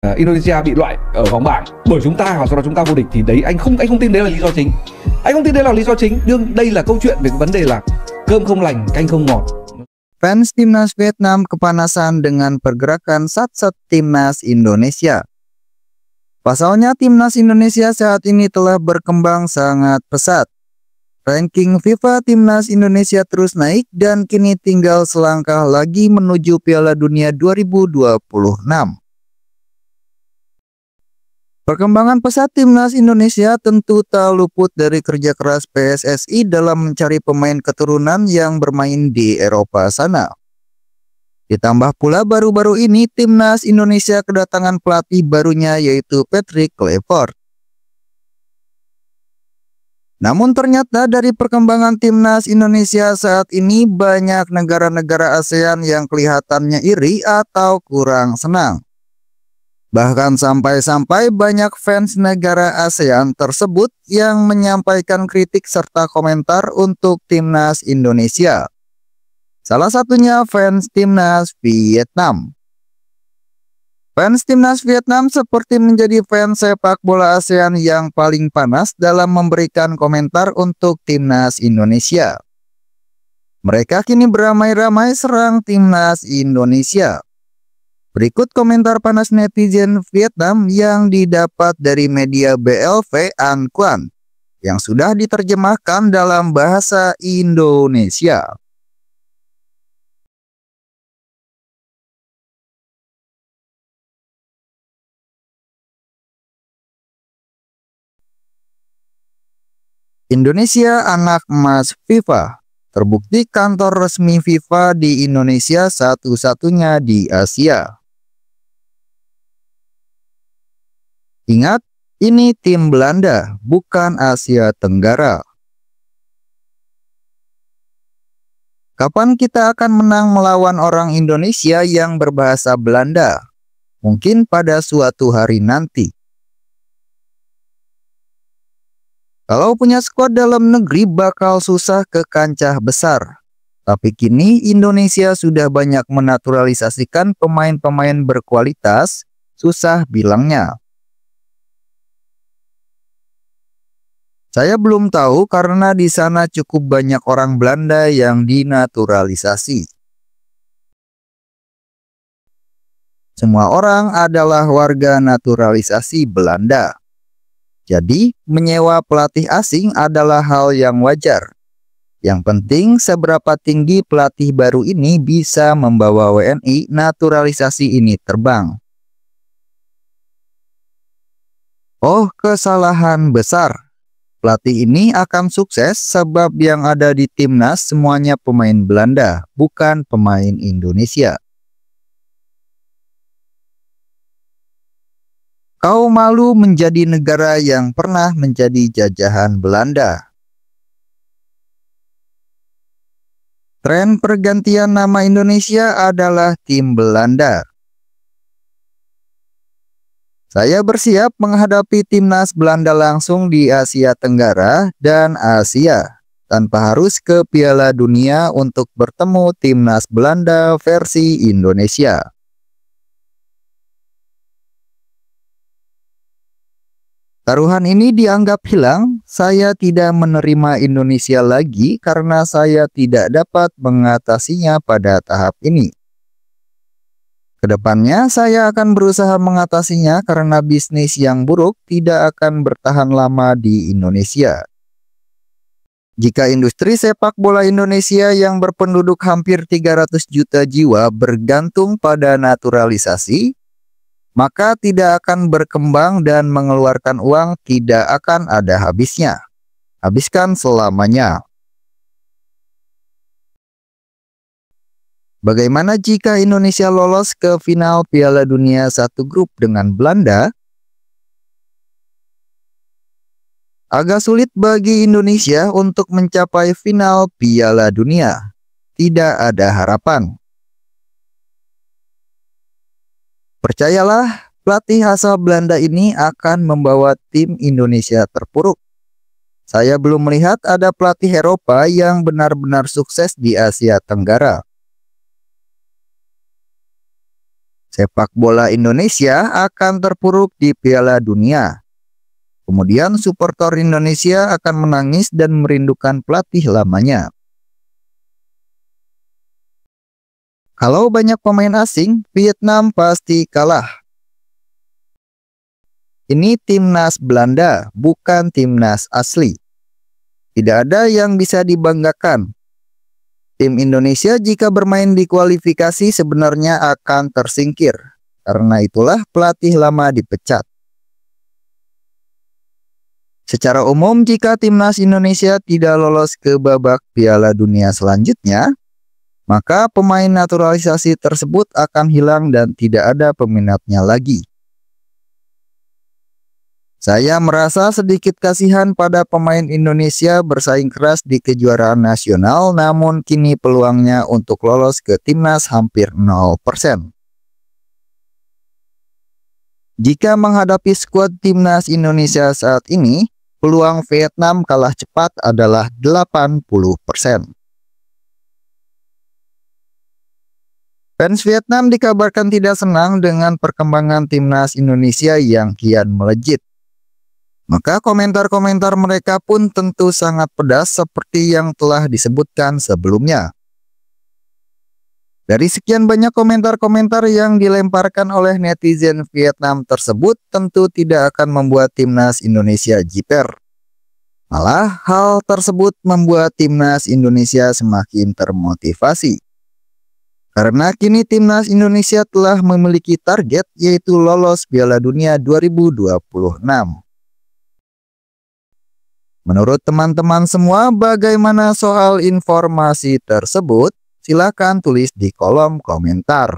Indonesia bị loại ở vòng bảng bởi chúng ta và sau đó chúng ta vô địch, thì đấy anh không tin đấy là lý do chính. Anh không tin đấy là lý do chính. Nhưng đây là câu chuyện về cái vấn đề là cơm không lành canh không ngọt. Fans Timnas Vietnam kepanasan dengan pergerakan Satsat Timnas Indonesia. Pasalnya Timnas Indonesia saat ini telah berkembang sangat pesat. Ranking FIFA Timnas Indonesia terus naik dan kini tinggal selangkah lagi menuju Piala Dunia 2026. Perkembangan pesat Timnas Indonesia tentu tak luput dari kerja keras PSSI dalam mencari pemain keturunan yang bermain di Eropa sana. Ditambah pula baru-baru ini Timnas Indonesia kedatangan pelatih barunya yaitu Patrick Kluivert. Namun ternyata dari perkembangan Timnas Indonesia saat ini banyak negara-negara ASEAN yang kelihatannya iri atau kurang senang. Bahkan sampai-sampai banyak fans negara ASEAN tersebut yang menyampaikan kritik serta komentar untuk Timnas Indonesia. Salah satunya fans Timnas Vietnam. Fans Timnas Vietnam seperti menjadi fans sepak bola ASEAN yang paling panas dalam memberikan komentar untuk Timnas Indonesia. Mereka kini beramai-ramai serang Timnas Indonesia. Berikut komentar panas netizen Vietnam yang didapat dari media BLV An Quan yang sudah diterjemahkan dalam bahasa Indonesia. Indonesia anak emas FIFA. Terbukti kantor resmi FIFA di Indonesia satu-satunya di Asia. Ingat, ini tim Belanda, bukan Asia Tenggara. Kapan kita akan menang melawan orang Indonesia yang berbahasa Belanda? Mungkin pada suatu hari nanti. Kalau punya skuad dalam negeri bakal susah ke kancah besar. Tapi kini Indonesia sudah banyak menaturalisasikan pemain-pemain berkualitas, susah bilangnya. Saya belum tahu karena di sana cukup banyak orang Belanda yang dinaturalisasi. Semua orang adalah warga naturalisasi Belanda. Jadi, menyewa pelatih asing adalah hal yang wajar. Yang penting seberapa tinggi pelatih baru ini bisa membawa WNI naturalisasi ini terbang. Oh, kesalahan besar. Pelatih ini akan sukses sebab yang ada di timnas semuanya pemain Belanda, bukan pemain Indonesia. Kau malu menjadi negara yang pernah menjadi jajahan Belanda. Tren pergantian nama Indonesia adalah tim Belanda. Saya bersiap menghadapi timnas Belanda langsung di Asia Tenggara dan Asia, tanpa harus ke Piala Dunia untuk bertemu timnas Belanda versi Indonesia. Taruhan ini dianggap hilang, saya tidak menerima Indonesia lagi karena saya tidak dapat mengatasinya pada tahap ini. Kedepannya saya akan berusaha mengatasinya karena bisnis yang buruk tidak akan bertahan lama di Indonesia. Jika industri sepak bola Indonesia yang berpenduduk hampir 300 juta jiwa bergantung pada naturalisasi, maka tidak akan berkembang dan mengeluarkan uang tidak akan ada habisnya. Habiskan selamanya. Bagaimana jika Indonesia lolos ke final Piala Dunia satu grup dengan Belanda? Agak sulit bagi Indonesia untuk mencapai final Piala Dunia. Tidak ada harapan. Percayalah, pelatih asal Belanda ini akan membawa tim Indonesia terpuruk. Saya belum melihat ada pelatih Eropa yang benar-benar sukses di Asia Tenggara. sepak bola Indonesia akan terpuruk di Piala Dunia. Kemudian supporter Indonesia akan menangis dan merindukan pelatih lamanya. Kalau banyak pemain asing, Vietnam pasti kalah. Ini timnas Belanda, bukan timnas asli. Tidak ada yang bisa dibanggakan. Tim Indonesia jika bermain di kualifikasi sebenarnya akan tersingkir. Karena itulah pelatih lama dipecat. Secara umum jika timnas Indonesia tidak lolos ke babak Piala Dunia selanjutnya, maka pemain naturalisasi tersebut akan hilang dan tidak ada peminatnya lagi. Saya merasa sedikit kasihan pada pemain Indonesia bersaing keras di kejuaraan nasional, namun kini peluangnya untuk lolos ke timnas hampir 0%. Jika menghadapi skuad timnas Indonesia saat ini, peluang Vietnam kalah cepat adalah 80%. Fans Vietnam dikabarkan tidak senang dengan perkembangan timnas Indonesia yang kian melejit. Maka komentar-komentar mereka pun tentu sangat pedas seperti yang telah disebutkan sebelumnya. Dari sekian banyak komentar-komentar yang dilemparkan oleh netizen Vietnam tersebut tentu tidak akan membuat timnas Indonesia jiper. Malah hal tersebut membuat timnas Indonesia semakin termotivasi. Karena kini timnas Indonesia telah memiliki target yaitu lolos Piala Dunia 2026. Menurut teman-teman semua bagaimana soal informasi tersebut? Silakan tulis di kolom komentar.